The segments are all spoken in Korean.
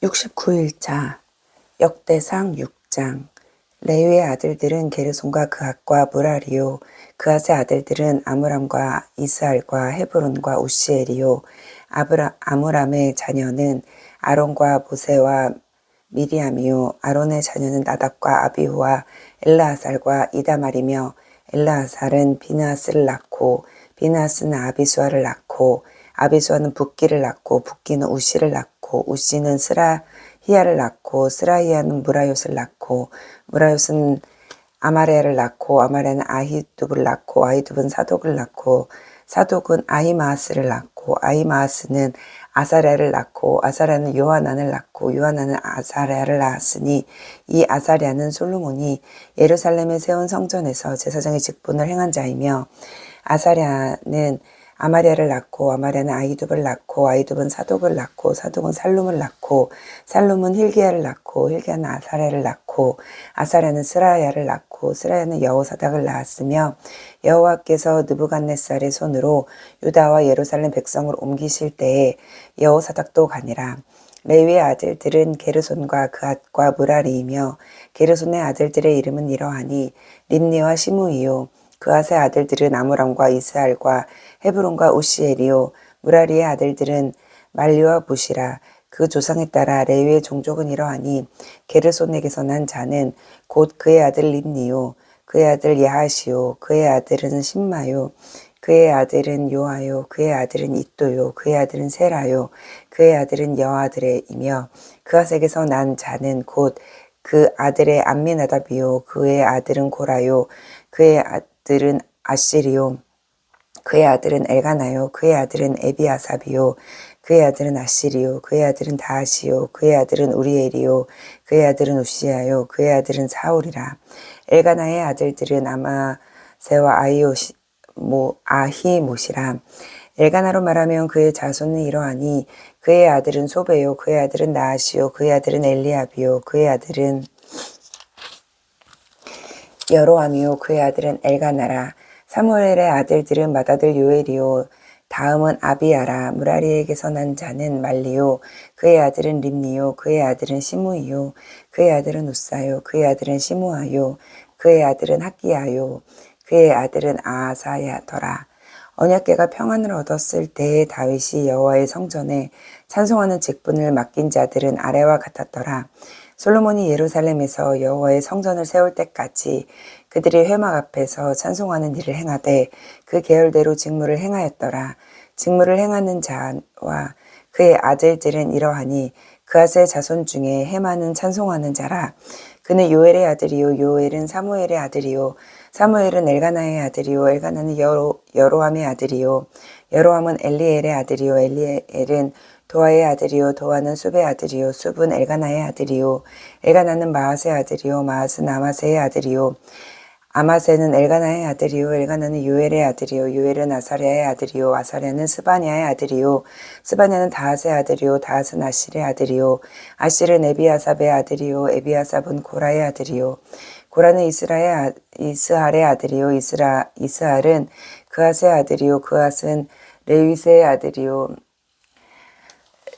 69일차 역대상 6장. 레위의 아들들은 게르손과 그앗과 무라리요. 그앗의 아들들은 아므람과 이스알과 헤브론과 우시엘이요. 아므람의 자녀는 아론과 모세와 미리암이요. 아론의 자녀는 나답과 아비후와 엘르아살과 이다말이며 엘르아살은 비느하스를 낳고 비느하스는 아비수아를 낳고 아비수아는 붓기를 낳고 붓기는 우시를 낳고 우시는 스라히야를 낳고 스라히야는 무라요스를 낳고 무라요스는 아마레아를 낳고 아마레아는 아히두브를 낳고 아히두브는 사독을 낳고 사독은 아히마아스를 낳고 아히마아스는 아사랴를 낳고 아사랴는 요하난을 낳고 요하난은 아사랴를 낳았으니 이 아사랴는 솔로몬이 예루살렘에 세운 성전에서 제사장의 직분을 행한 자이며 아사랴는 아마랴를 낳고 아마랴는 아히두브를 낳고 아히두브는 사독을 낳고 사독은 살룸을 낳고 살룸은 힐기야를 낳고 힐기야는 아사랴를 낳고 아사랴는 스라야를 낳고 스라야는 여호사닥을 낳았으며 여호와께서 느부갓네살의 손으로 유다와 예루살렘 백성을 옮기실 때에 여호사닥도 가니라. 레위의 아들들은 게르손과 그앗과 무라리이며 게르손의 아들들의 이름은 이러하니 림니와 시므이요. 그앗의 아들들은 아므람과 이스알과 헤브론과 우시엘이요. 무라리의 아들들은 말리와 무시라. 그 조상에 따라 레위의 종족은 이러하니 게르손에게서 난 자는 곧 그의 아들 림니요. 그의 아들 야하시요. 그의 아들은 신마요. 그의 아들은 요아요. 그의 아들은 이또요. 그의 아들은 세라요. 그의 아들은 여아들이며 그앗에게서 난 자는 곧 그 아들의 암미나답이요. 그의 아들은 고라요. 그의 아들은 아시리요. 그의 아들은 엘가나요. 그의 아들은 에비아삽이요. 그의 아들은 아시리요. 그의 아들은 다하시요. 그의 아들은 우리엘이요. 그의 아들은 우시야요. 그의 아들은 사울이라. 엘가나의 아들들은 아마세와 아히못이라. 엘가나로 말하면 그의 자손은 이러하니 그의 아들은 소베요. 그의 아들은 나하시요. 그의 아들은 엘리압이요. 그의 아들은 여로함이요. 그의 아들은 엘가나라. 사무엘의 아들들은 맏아들 요엘이요. 다음은 아비야라. 무라리에게서 난 자는 말리요. 그의 아들은 림니요. 그의 아들은 시므이요. 그의 아들은 우사요. 그의 아들은 시므아요. 그의 아들은 학기야요. 그의 아들은 아사야더라. 언약궤가 평안을 얻었을 때에 다윗이 여호와의 성전에 찬송하는 직분을 맡긴 자들은 아래와 같았더라. 솔로몬이 예루살렘에서 여호와의 성전을 세울 때까지 그들이 회막 앞에서 찬송하는 일을 행하되 그 계열대로 직무를 행하였더라. 직무를 행하는 자와 그의 아들들은 이러하니 그앗의 자손 중에 헤만은 찬송하는 자라. 그는 요엘의 아들이요. 요엘은 사무엘의 아들이요. 사무엘은 엘가나의 아들이요. 엘가나는 여로함의 아들이요. 여로함은 엘리엘의 아들이요. 엘리엘은 도아의 아들이요. 도아는 숲의 아들이요. 숲은 엘가나의 아들이요. 엘가나는 마앗의 아들이요. 마앗은 아마세의 아들이요. 아마세는 엘가나의 아들이요. 엘가나는 요엘의 아들이요. 요엘은 아사랴의 아들이요. 아사랴는 스바냐의 아들이요. 스바냐는 다핫의 아들이요. 다핫은 아실의 아들이요. 아실은 에비아삽의 아들이요. 에비아삽은 고라의 아들이요. 고라는 이스할의 아들이요. 이스할은 그앗의 아들이요. 그앗은 레위세의 아들이요.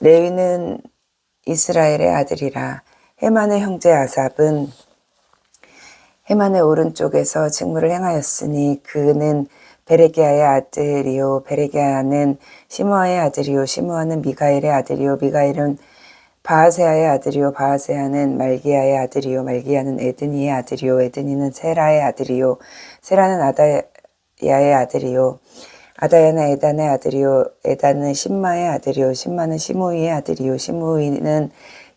레위는 이스라엘의 아들이라. 헤만의 형제 아삽은 헤만의 오른쪽에서 직무를 행하였으니 그는 베레기야의 아들이요. 베레기야는 시므아의 아들이요. 시므아는 미가엘의 아들이요. 미가엘은 바하세아의 아들이요. 바하세아는 말기야의 아들이요. 말기야는 에드니의 아들이요. 에드니는 세라의 아들이요. 세라는 아다야의 아들이요. 아다야는 에단의 아들이요. 에단은 신마의 아들이요. 신마는 시므이의 아들이요. 시므이는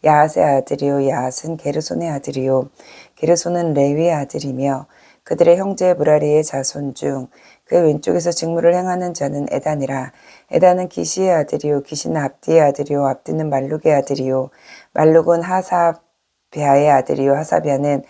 야앗의 아들이요. 야앗은 게르손의 아들이요. 게르손은 레위의 아들이며 그들의 형제 무라리의 자손 중 그 왼쪽에서 직무를 행하는 자는 에단이라. 에단은 기시의 아들이요. 기시는 압디의 아들이요. 압디는 말룩의 아들이요. 말룩은 하사비아의 아들이요. 하사비아는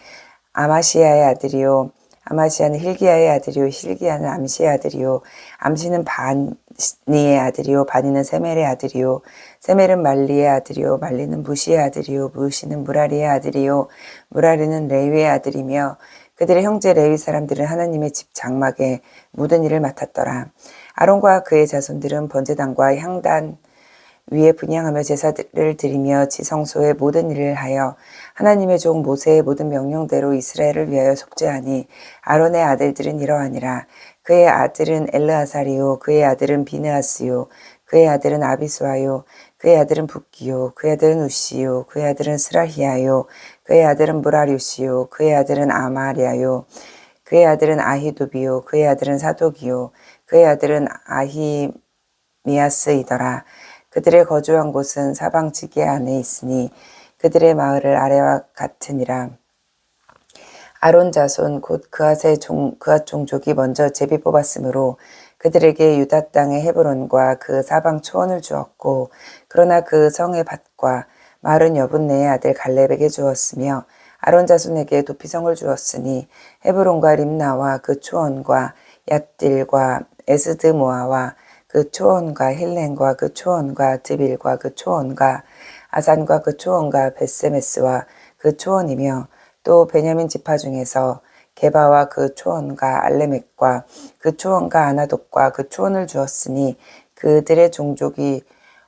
아마시아의 아들이요. 아마시아는 힐기야의 아들이요. 힐기야는 암시의 아들이요. 암시는 바니의 아들이요. 바니는 세멜의 아들이요. 세멜은 말리의 아들이요. 말리는 무시의 아들이요. 무시는 무라리의 아들이요. 무라리는 레위의 아들이며 그들의 형제 레위 사람들은 하나님의 집 장막에 모든 일을 맡았더라. 아론과 그의 자손들은 번제단과 향단 위에 분향하며 제사를 드리며 지성소의 모든 일을 하여 하나님의 종 모세의 모든 명령대로 이스라엘을 위하여 속죄하니 아론의 아들들은 이러하니라. 그의 아들은 엘르아살이요 그의 아들은 비느하스요 그의 아들은 아비수아요 그의 아들은 붓기요 그의 아들은 우시요 그의 아들은 스라히야요 그의 아들은 무라류시요 그의 아들은 아마리아요 그의 아들은 아히두비요 그의 아들은 사독이요 그의 아들은 아히미아스이더라. 그들의 거주한 곳은 사방 지게 안에 있으니 그들의 마을을 아래와 같으니라. 아론 자손 곧 그앗의 그앗 종족이 먼저 제비 뽑았으므로 그들에게 유다 땅의 헤브론과 그 사방 초원을 주었고 그러나 그 성의 밭과 마을은 여분네의 아들 갈렙에게 주었으며 아론 자손에게 도피성을 주었으니 헤브론과 림나와 그 초원과 얏딜과 에스드모아와 그 초원과 힐렌과 그 초원과 드빌과 그 초원과 아산과 그 초원과 벳세메스와 그 초원이며 또 베냐민 지파 중에서 게바와 그 초원과 알레멕과 그 초원과 아나돗과 그 초원을 주었으니 그들의 종족이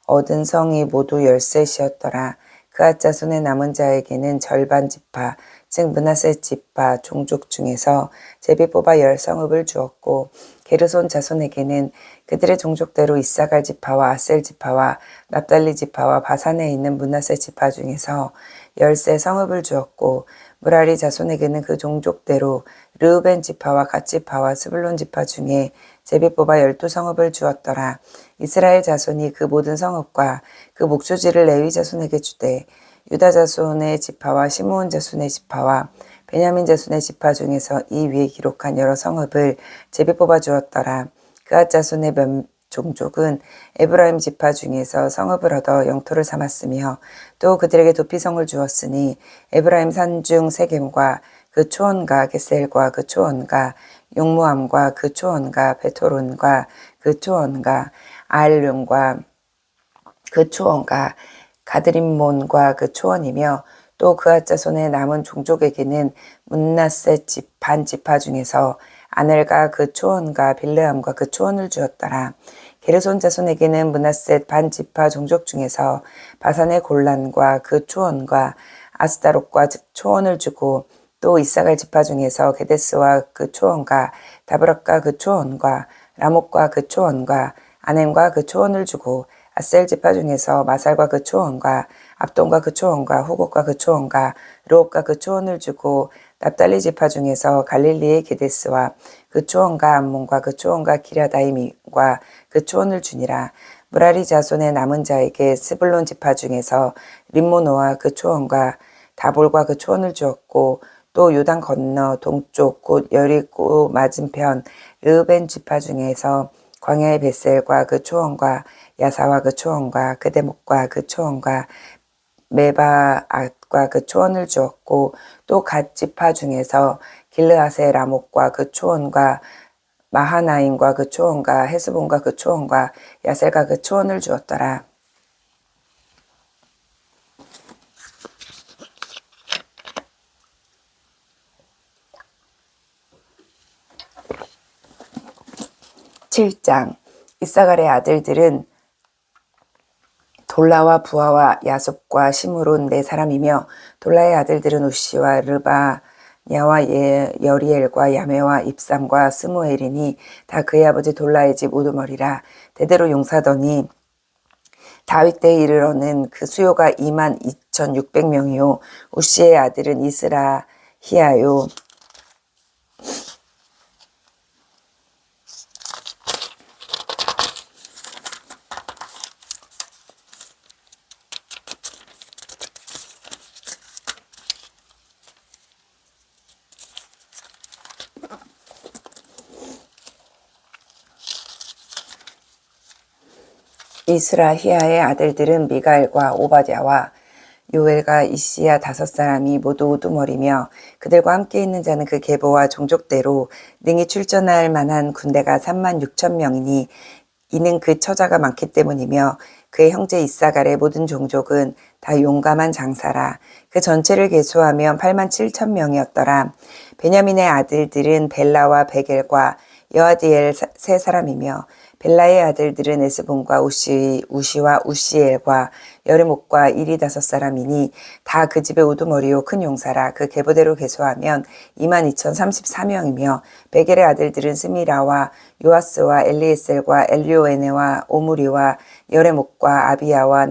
얻은 성이 모두 13이었더라. 그앗 자손의 남은 자에게는 절반 지파 즉 므낫세 지파 종족 중에서 제비 뽑아 10성읍을 주었고 게르손 자손에게는 그들의 종족대로 이사갈 지파와 아셀 지파와 납달리 지파와 바산에 있는 므낫세 지파 중에서 13성읍을 주었고 무라리 자손에게는 그 종족대로 르우벤 지파와 갓 지파와 스불론 지파 중에 제비 뽑아 12성읍을 주었더라. 이스라엘 자손이 그 모든 성읍과 그 목수지를 레위 자손에게 주되 유다 자손의 지파와 시므온 자손의 지파와 베냐민 자손의 지파 중에서 이 위에 기록한 여러 성읍을 제비 뽑아 주었더라. 그앗 자손의 종족은 에브라임 지파 중에서 성읍을 얻어 영토를 삼았으며 또 그들에게 도피성을 주었으니 에브라임 산중 세겜과 그 초원과 게셀과 그 초원과 용무암과 그 초원과 베토론과 그 초원과 아알륜과 그 초원과 가드림몬과 그 초원이며 또 그앗 자손의 남은 종족에게는 므낫세 반 지파 중에서 아넬과 그 초원과 빌르암과 그 초원을 주었더라. 게르손 자손에게는 므낫세 반 지파 종족 중에서 바산의 골란과 그 초원과 아스다롯과 초원을 주고 또 이사갈 지파 중에서 게데스와 그 초원과 다브락과 그 초원과 라목과 그 초원과 아넴과 그 초원을 주고 아셀 지파 중에서 마살과 그 초원과 압돈과 그 초원과 후곡과 그 초원과 르옥과 그 초원을 주고 납달리 지파 중에서 갈릴리의 게데스와 그 초원과 암몬과 그 초원과 기랴다임과 그 초원을 주니라. 무라리 자손의 남은 자에게 스불론 지파 중에서 림모노와 그 초원과 다볼과 그 초원을 주었고 또 요단 건너 동쪽 곧 여리고 맞은편 르우벤 지파 중에서 광야의 벳셀과 그 초원과 야사와 그 초원과 그대목과 그 초원과 메바앗과 그 초원을 주었고 또 갓 지파 중에서 길르앗의 라목과 그 초원과 마하나임과 그 초원과 헤스본과 그 초원과 야셀과 그 초원을 주었더라. (7장) 이사갈의 아들들은 돌라와 부하와 야속과 시므론 네 사람이며 돌라의 아들들은 우시와 르바냐와 여리엘과 야메와 입삼과 스무엘이니 다 그의 아버지 돌라의 집 우두머리라. 대대로 용사더니 다윗 때에 이르러는 그 수요가 22,600명이요 우시의 아들은 이스라히야요 이스라히야의 아들들은 미가엘과 오바댜와 요엘과 이시야 5사람이 모두 우두머리며 그들과 함께 있는 자는 그 계보와 종족대로 능히 출전할 만한 군대가 36,000명이니 이는 그 처자가 많기 때문이며 그의 형제 이사갈의 모든 종족은 다 용감한 장사라. 그 전체를 계수하면 87,000명이었더라. 베냐민의 아들들은 벨라와 베겔과 여아디엘 세 사람이며 벨라의 아들들은 에스본과 우시와 우시엘과 여레목과 이리 5사람이니 다 그 집의 우두머리요 큰 용사라. 그 계보대로 계수하면 22,034명이며 베겔의 아들들은 스미라와 요아스와 엘리에셀과 엘리오에네와 오므리와 여레목과 아비야와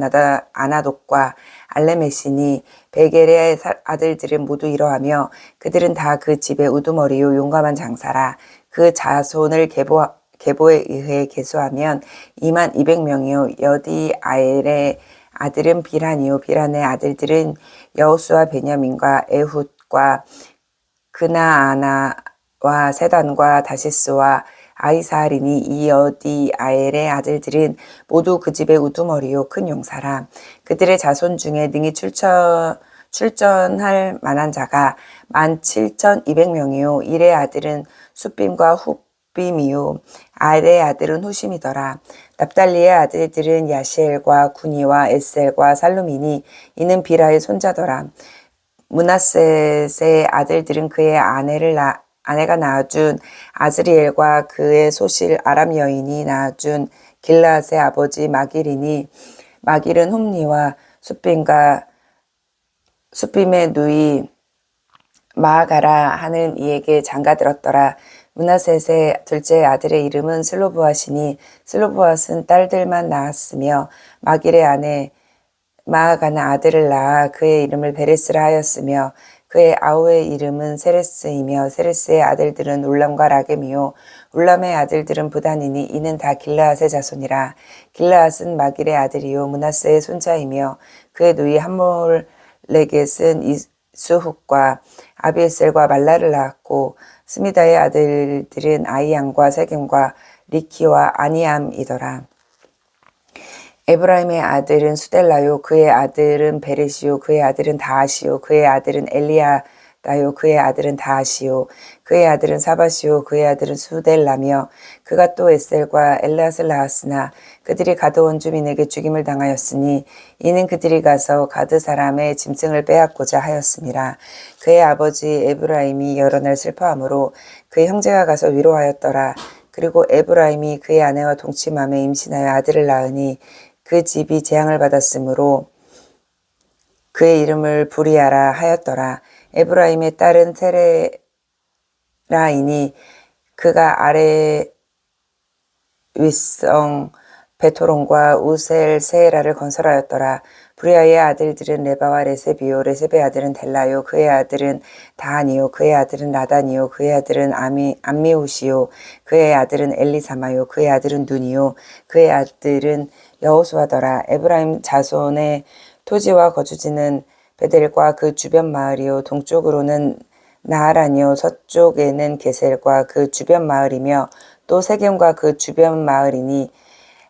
아나독과 알레메시니 베겔의 아들들은 모두 이러하며 그들은 다 그 집의 우두머리요 용감한 장사라. 그 자손을 계보에 의해 계수하면 22,000명이요 여디아엘의 아들은 비란이요 비란의 아들들은 여우수와 베냐민과 에훗과 그나아나와 세단과 다시스와 아이사알이니 이 여디아엘의 아들들은 모두 그 집의 우두머리요 큰 용사라. 그들의 자손 중에 능히 출전할 만한 자가 17,200명이요 일의 아들은 숫빔과 훗빔이요 알의 아들은 후심이더라. 납달리의 아들들은 야시엘과 구니와 에셀과 살루미니 이는 비라의 손자더라. 므낫셋의 아들들은 그의 아내가 낳아준 아즈리엘과 그의 소실 아람 여인이 낳아준 길라앗의 아버지 마길이니 마길은 훔니와 숫빔의 누이 마아가라 하는 이에게 장가들었더라. 므낫셋의 둘째 아들의 이름은 슬로브앗이니 슬로브앗은 딸들만 낳았으며 마길의 아내 마아가는 아들을 낳아 그의 이름을 베레스라 하였으며 그의 아우의 이름은 세레스이며 세레스의 아들들은 울람과 라겜이요 울람의 아들들은 부단이니 이는 다 길르앗의 자손이라. 길르앗은 마길의 아들이요 므낫세의 손자이며 그의 누이 함몰레겟은 이수훗과 아비에셀과 말라를 낳았고 스미다의 아들들은 아이양과 세겜과 리키와 아니암이더라. 에브라임의 아들은 수델라요 그의 아들은 베레시요 그의 아들은 다하시요 그의 아들은 엘리야다요 그의 아들은 다하시요 그의 아들은 사바시요 그의 아들은 수델라며 그가 또 에셀과 엘라스를 낳았으나 그들이 가드 원주민에게 죽임을 당하였으니 이는 그들이 가서 가드 사람의 짐승을 빼앗고자 하였음이라. 그의 아버지 에브라임이 여러 날 슬퍼하므로 그의 형제가 가서 위로하였더라. 그리고 에브라임이 그의 아내와 동침함에 임신하여 아들을 낳으니 그 집이 재앙을 받았으므로 그의 이름을 부리아라 하였더라. 에브라임의 딸은 세레라이니 그가 아래 윗성 베토론과 우셀 세에라를 건설하였더라. 부리아의 아들들은 레바와 레세비요 레세베의 아들은 델라요 그의 아들은 다하니요 그의 아들은 라다니요 그의 아들은 암미우시요 그의 아들은 엘리사마요 그의 아들은 눈이요 그의 아들은 여호수아더라. 에브라임 자손의 토지와 거주지는 베델과 그 주변 마을이요 동쪽으로는 나하란이요 서쪽에는 게셀과 그 주변 마을이며 또 세겜과 그 주변 마을이니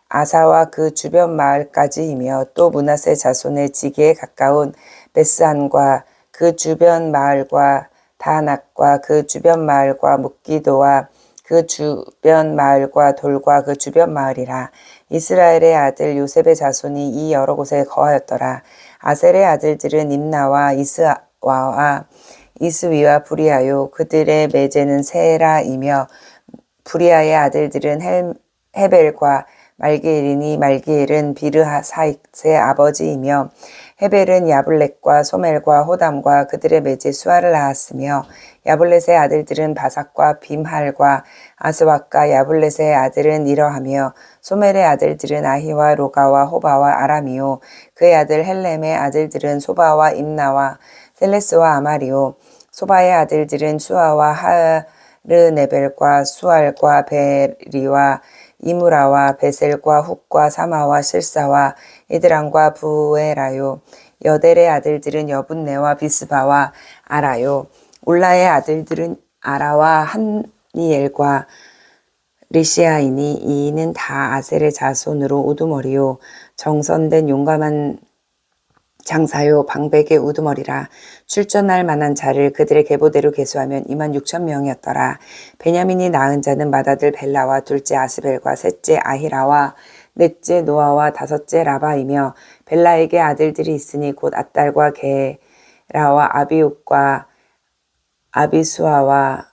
아사와 그 주변 마을까지이며 또 므낫세 자손의 지기에 가까운 베스안과 그 주변 마을과 다낙과 그 주변 마을과 묵기도와 그 주변 마을과 돌과 그 주변 마을이라. 이스라엘의 아들 요셉의 자손이 이 여러 곳에 거하였더라. 아셀의 아들들은 임나와 이스와와 이스위와 부리아요 그들의 매제는 세라이며 부리아의 아들들은 헤벨과 말기엘이니 말기엘은 비르하사익의 아버지이며 헤벨은 야블렛과 소멜과 호담과 그들의 매제 수아를 낳았으며 야블렛의 아들들은 바삭과 빔할과 아스왁과 야블렛의 아들은 이러하며 소멜의 아들들은 아히와 로가와 호바와 아람이요 그의 아들 헬렘의 아들들은 소바와 임나와 셀레스와 아마리요 소바의 아들들은 수아와 하르네벨과 수알과 베리와 이무라와 베셀과 훅과 사마와 실사와 이드랑과 부에라요 여델의 아들들은 여분네와 비스바와 아라요 울라의 아들들은 아라와 한니엘과 리시아이니 이는 다 아셀의 자손으로 우두머리요 정선된 용감한 장사요 방백의 우두머리라. 출전할 만한 자를 그들의 계보대로 계수하면 26,000명이었더라. 베냐민이 낳은 자는 맏아들 벨라와 둘째 아스벨과 셋째 아히라와 넷째 노아와 다섯째 라바이며 벨라에게 아들들이 있으니 곧 앗달과 게라와 아비욱과 아비수아와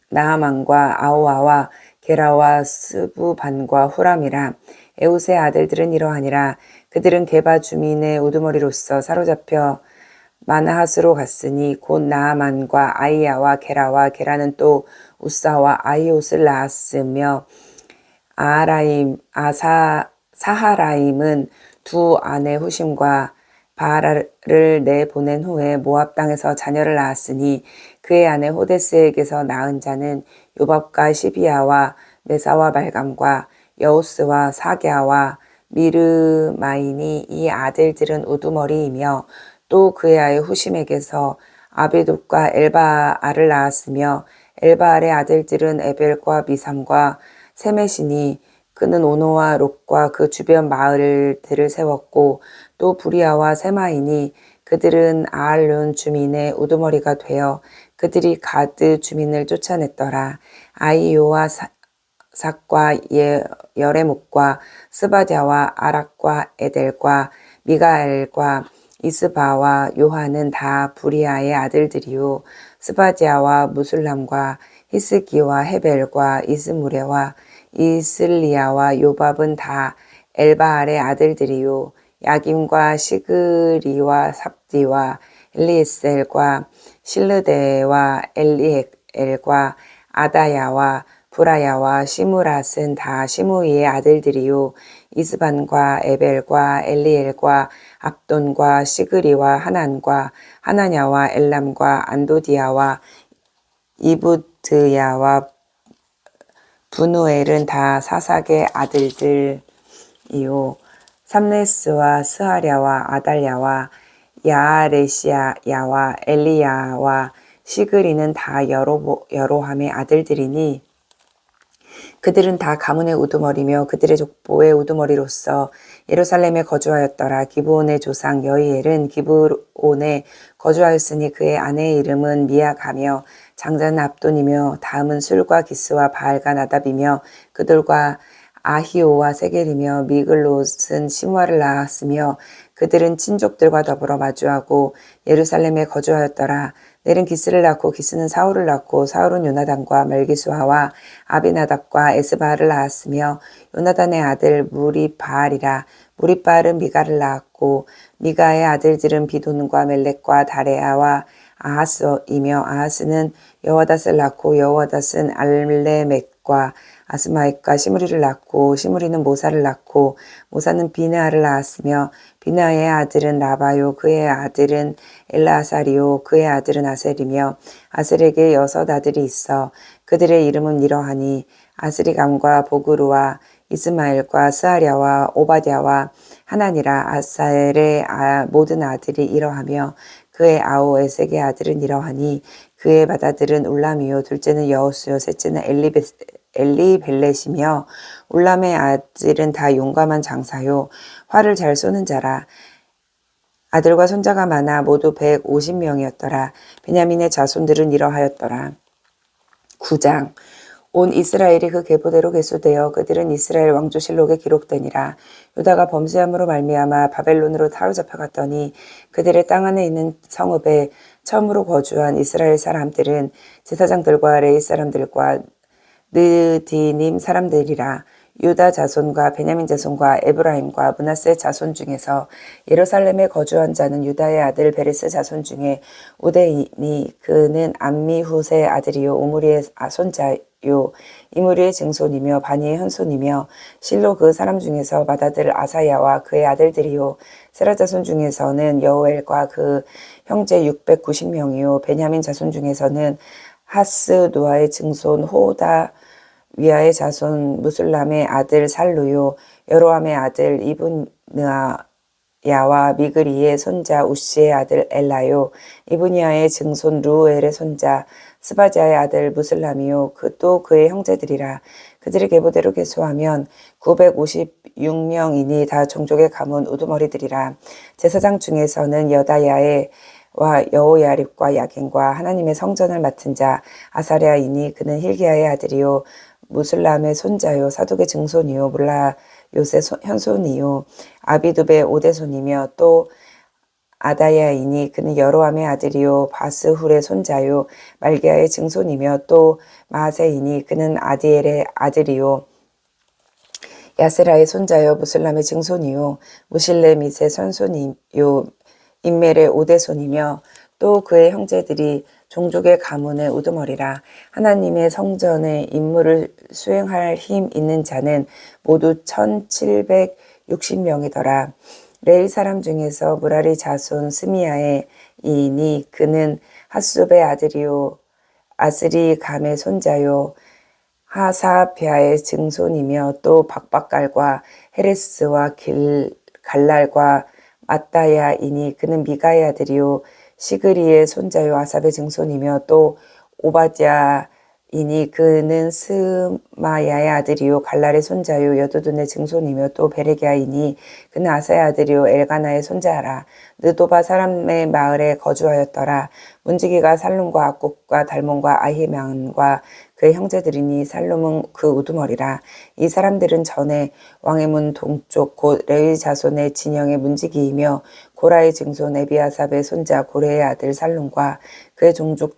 나하만과 아오아와 게라와 스부반과 후람이라. 에웃의 아들들은 이러하니라. 그들은 게바 주민의 우두머리로서 사로잡혀 마나핫으로 갔으니 곧 나아만과 아이야와 게라와 게라는 또 우사와 아이옷을 낳았으며 사하라임은 두 아내 후심과 바라를 내보낸 후에 모압 땅에서 자녀를 낳았으니 그의 아내 호데스에게서 낳은 자는 요밥과 시비야와 메사와 말감과 여우스와 사갸와 미르마이니. 이 아들들은 우두머리이며 또 그의 아내 후심에게서 아비독과 엘바알을 낳았으며 엘바알의 아들들은 에벨과 미삼과 세메시니. 그는 오노와 롯과 그 주변 마을들을 세웠고 또 부리아와 세마이니. 그들은 아알론 주민의 우두머리가 되어 그들이 가드 주민을 쫓아냈더라. 아이요와 삭과 여레목과 스바디아와 아락과 에델과 미가엘과 이스바와 요한은 다 부리아의 아들들이요. 스바디아와 무술람과 히스기와 헤벨과 이스무레와 이슬리아와 요밥은 다 엘바알의 아들들이요. 야김과 시그리와 삽디와 엘리에셀과 실르데와 엘리엘과 아다야와 브라야와 시무랏은 다 시므이의 아들들이요. 이스반과 에벨과 엘리엘과 압돈과 시그리와 하난과 하나냐와 엘람과 안도디아와 이붓드야와 분우엘은 다 사삭의 아들들이요. 삼레스와 스하랴와 아달랴와 야아레시야와 엘리야와 시그리는 다 여로함의 아들들이니 그들은 다 가문의 우두머리며 그들의 족보의 우두머리로서 예루살렘에 거주하였더라. 기브온의 조상 여이엘은 기브온에 거주하였으니 그의 아내의 이름은 미아가며 장자는 압돈이며 다음은 술과 기스와 바알과 나답이며 그들과 아히오와 세겔이며 미글롯은 심화를 낳았으며 그들은 친족들과 더불어 마주하고 예루살렘에 거주하였더라. 넬은 기스를 낳고 기스는 사울을 낳고 사울은 요나단과 멜기수아와 아비나답과 에스바를 낳았으며 요나단의 아들 무리바알이라. 무리바알은 미가를 낳았고 미가의 아들들은 비돈과 멜렉과 다레아와 아하스이며 아하스는 여호와닷을 낳고 여호와닷은 알레멕과 아스마엡과 시므리를 낳고 시므리는 모사를 낳고 모사는 비느하를 낳았으며 비느하의 아들은 라바요 그의 아들은 엘라아사리요 그의 아들은 아셀이며 아셀에게 6 아들이 있어 그들의 이름은 이러하니 아스리감과 보그루와 이스마엘과 스하랴와 오바댜와 하나니라. 아사엘의 모든 아들이 이러하며 그의 아우 에색의 아들은 이러하니 그의 맏아들은 울람이요 둘째는 여호수요 셋째는 엘리벨렛이며 울람의 아들은 다 용감한 장사요 활을 잘 쏘는 자라. 아들과 손자가 많아 모두 150명이었더라. 베냐민의 자손들은 이러하였더라. 9장. 온 이스라엘이 그 계보대로 계수되어 그들은 이스라엘 왕조실록에 기록되니라. 유다가 범죄함으로 말미암아 바벨론으로 사로잡혀 갔더니 그들의 땅 안에 있는 성읍에 처음으로 거주한 이스라엘 사람들은 제사장들과 레위 사람들과 느디님 사람들이라. 유다 자손과 베냐민 자손과 에브라임과 므낫세 자손 중에서 예루살렘에 거주한 자는 유다의 아들 베레스 자손 중에 오데이니. 그는 암미후세의 아들이요 오므리의 손자요 이므리의 증손이며 바니의 현손이며 실로 그 사람 중에서 맏아들 아사야와 그의 아들들이요 세라 자손 중에서는 여호엘과 그 형제 690명이요 베냐민 자손 중에서는 하스누아의 증손 호다 위아의 자손 무술람의 아들 살루요 여로함의 아들 이브느야와 미그리의 손자 우시의 아들 엘라요 이브니아의 증손 루엘의 손자 스바지아의 아들 무술람이요 또 그의 형제들이라. 그들의 계보대로 계수하면 956명이니 다 종족의 가문 우두머리들이라. 제사장 중에서는 여다야의 와 여호야립과 야긴과 하나님의 성전을 맡은 자 아사랴이니. 그는 힐기야의 아들이요 무술람의 손자요 사독의 증손이요 몰라요의 현손이요 아비두베의 오대손이며 또 아다야이니 그는 여로함의 아들이요 바스훌의 손자요 말기야의 증손이며 또 마아세이니 그는 아디엘의 아들이요 야세라의 손자요 무슬람의 증손이요 무실레밋의 선손이요 인멜의 오대손이며 또 그의 형제들이 종족의 가문의 우두머리라. 하나님의 성전의 임무를 수행할 힘 있는 자는 모두 1760명이더라. 레위 사람 중에서 무라리 자손 스미야의 이니 그는 핫숲의 아들이요 아스리 감의 손자요 하사비아의 증손이며 또 박박갈과 헤레스와 갈랄과 마따야이니 그는 미가의 아들이요 시그리의 손자요 아삽의 증손이며 또 오바댜이니 그는 스마야의 아들이요 갈랄의 손자요 여두둔의 증손이며 또 베레기야이니 그는 아사의 아들이요 엘가나의 손자라. 느도바 사람의 마을에 거주하였더라. 문지기가 살룸과 악국과 달몬과 아히만과 그의 형제들이니 살룸은 그 우두머리라. 이 사람들은 전에 왕의 문 동쪽 곧 레위 자손의 진영의 문지기이며 고라의 증손 에비아삽의 손자 고레의 아들 살룸과 그의 종족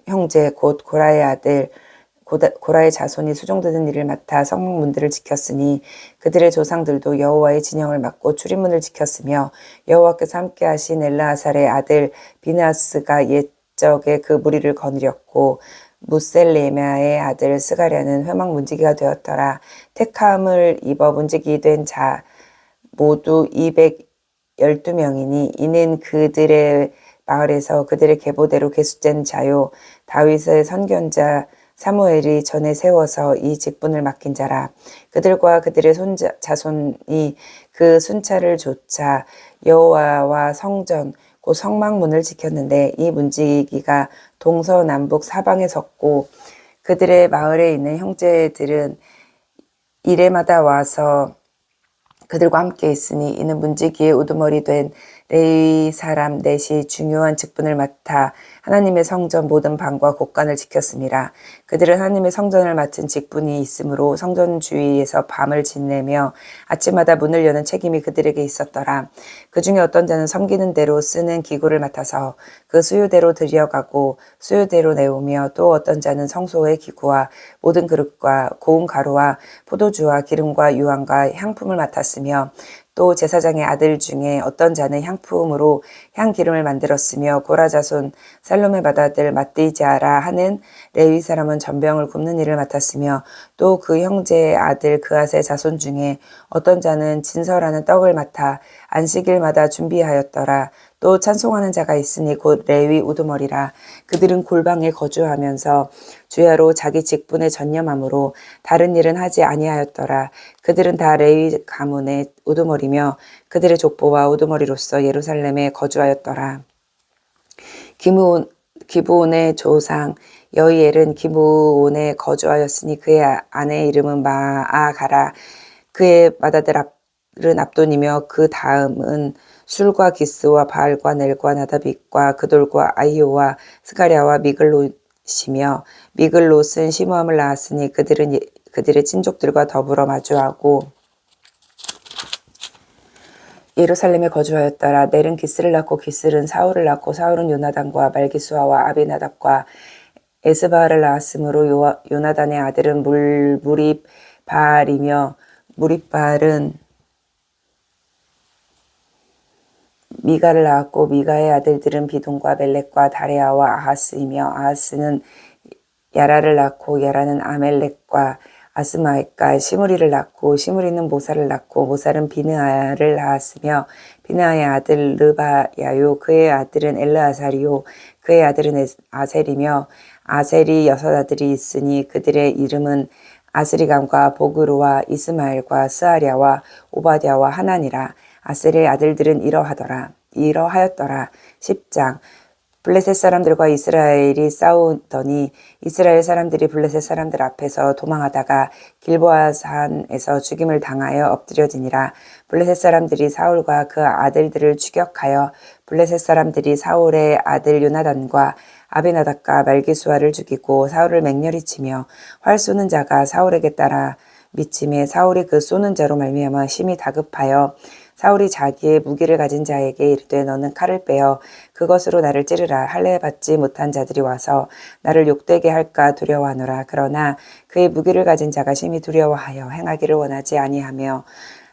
형제 곧 고라의 아들 고라의 자손이 수종드는 일을 맡아 성문들을 지켰으니 그들의 조상들도 여호와의 진영을 맡고 출입문을 지켰으며 여호와께서 함께하신 엘라아살의 아들 비나스가 옛적에 그 무리를 거느렸고 무셀레마의 아들 스가랴는 회막 문지기가 되었더라. 택함을 입어 문지기 된 자 모두 212명이니 이는 그들의 마을에서 그들의 계보대로 계수된 자요 다윗의 선견자 사무엘이 전에 세워서 이 직분을 맡긴 자라. 그들과 그들의 자손이 그 순찰을 조차 여호와와 성전 곧 성막문을 지켰는데 이 문지기가 동서남북 사방에 섰고 그들의 마을에 있는 형제들은 이레마다 와서 그들과 함께 있으니 이는 문지기의 우두머리 된 레위 사람 넷이 중요한 직분을 맡아 하나님의 성전 모든 방과 곳간을 지켰습니다. 그들은 하나님의 성전을 맡은 직분이 있으므로 성전 주위에서 밤을 지내며 아침마다 문을 여는 책임이 그들에게 있었더라. 그 중에 어떤 자는 섬기는 대로 쓰는 기구를 맡아서 그 수요대로 들여가고 수요대로 내오며 또 어떤 자는 성소의 기구와 모든 그릇과 고운 가루와 포도주와 기름과 유황과 향품을 맡았으며 또 제사장의 아들 중에 어떤 자는 향품으로 향기름을 만들었으며 고라 자손 살롬의 맏아들 마띠자라 하는 레위 사람은 전병을 굽는 일을 맡았으며 또 그 형제의 아들 그앗의 자손 중에 어떤 자는 진설하는 떡을 맡아 안식일마다 준비하였더라. 또 찬송하는 자가 있으니 곧 레위 우두머리라. 그들은 골방에 거주하면서 주야로 자기 직분에 전념함으로 다른 일은 하지 아니하였더라. 그들은 다 레위 가문의 우두머리며 그들의 족보와 우두머리로서 예루살렘에 거주하였더라. 기브온의 조상 여이엘은 기브온에 거주하였으니 그의 아내의 이름은 마아가라. 그의 맏아들은 압돈이며 그 다음은 술과 기스와 바알과 넬과 나다빗과 그돌과 아히오와 스가랴와 미글롯이며 미글롯은 시므함을 낳았으니 그들은 그들의 친족들과 더불어 마주하고 예루살렘에 거주하였더라. 넬은 기스를 낳고 기스는 사울을 낳고 사울은 요나단과 말기수아와 아비나답과 에스바를 낳았으므로 요나단의 아들은 무립바알이며 무립바알은 미가를 낳았고 미가의 아들들은 비돈과 멜렉과 다레아와 아하스이며 아하스는 야라를 낳고 야라는 아멜렉과 아스마엘과 시므리를 낳고 시므리는 모사를 낳고 모사는 비느아를 낳았으며 비느아의 아들 르바야요 그의 아들은 엘르아살이요 그의 아들은 아셀이며 아셀이 6아들이 있으니 그들의 이름은 아스리감과 보그루와 이스마엘과 스아랴와 오바댜와 하나니라. 아셀의 아들들은 이러하였더라. 10장 블레셋 사람들과 이스라엘이 싸우더니 이스라엘 사람들이 블레셋 사람들 앞에서 도망하다가 길보아 산에서 죽임을 당하여 엎드려지니라. 블레셋 사람들이 사울과 그 아들들을 추격하여 블레셋 사람들이 사울의 아들 요나단과 아비나답과 말기수아를 죽이고 사울을 맹렬히 치며 활 쏘는 자가 사울에게 따라 미침에 사울이 그 쏘는 자로 말미암아 심히 다급하여 사울이 자기의 무기를 가진 자에게 이르되 너는 칼을 빼어 그것으로 나를 찌르라. 할례 받지 못한 자들이 와서 나를 욕되게 할까 두려워하노라. 그러나 그의 무기를 가진 자가 심히 두려워하여 행하기를 원하지 아니하며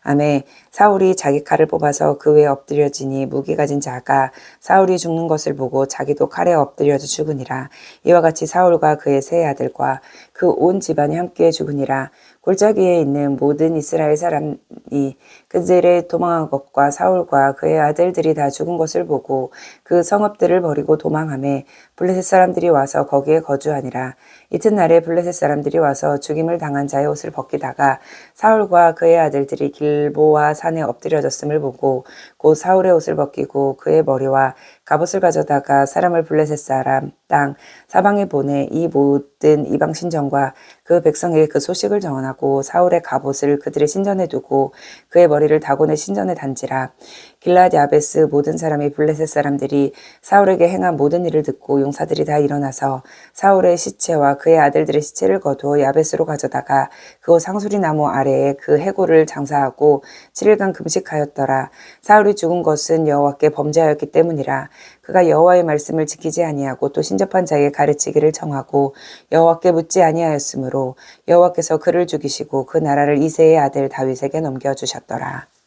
아멘. 사울이 자기 칼을 뽑아서 그 위에 엎드려지니 무기 가진 자가 사울이 죽는 것을 보고 자기도 칼에 엎드려져 죽으니라. 이와 같이 사울과 그의 세 아들과 그 온 집안이 함께 죽으니라. 골짜기에 있는 모든 이스라엘 사람이 그들의 도망한 것과 사울과 그의 아들들이 다 죽은 것을 보고 그 성읍들을 버리고 도망하매 블레셋 사람들이 와서 거기에 거주하니라. 이튿날에 블레셋 사람들이 와서 죽임을 당한 자의 옷을 벗기다가 사울과 그의 아들들이 길보아 산에 엎드려졌음을 보고 곧 사울의 옷을 벗기고 그의 머리와 갑옷을 가져다가 사람을 블레셋 사람 땅 사방에 보내 이 모든 이방 신전과 그 백성에게 그 소식을 전하고 사울의 갑옷을 그들의 신전에 두고 그의 머리를 다곤의 신전에 단지라. 길앗 야베스 모든 사람이 블레셋 사람들이 사울에게 행한 모든 일을 듣고 용사들이 다 일어나서 사울의 시체와 그의 아들들의 시체를 거두어 야베스로 가져다가 그곳 상수리 나무 아래에 그 해골을 장사하고 7일간 금식하였더라. 사울이 죽은 것은 여호와께 범죄하였기 때문이라. 그가 여호와의 말씀을 지키지 아니하고 또 신접한 자에게 가르치기를 청하고 여호와께 묻지 아니하였으므로 여호와께서 그를 죽이시고 그 나라를 이새의 아들 다윗에게 넘겨주셨더라.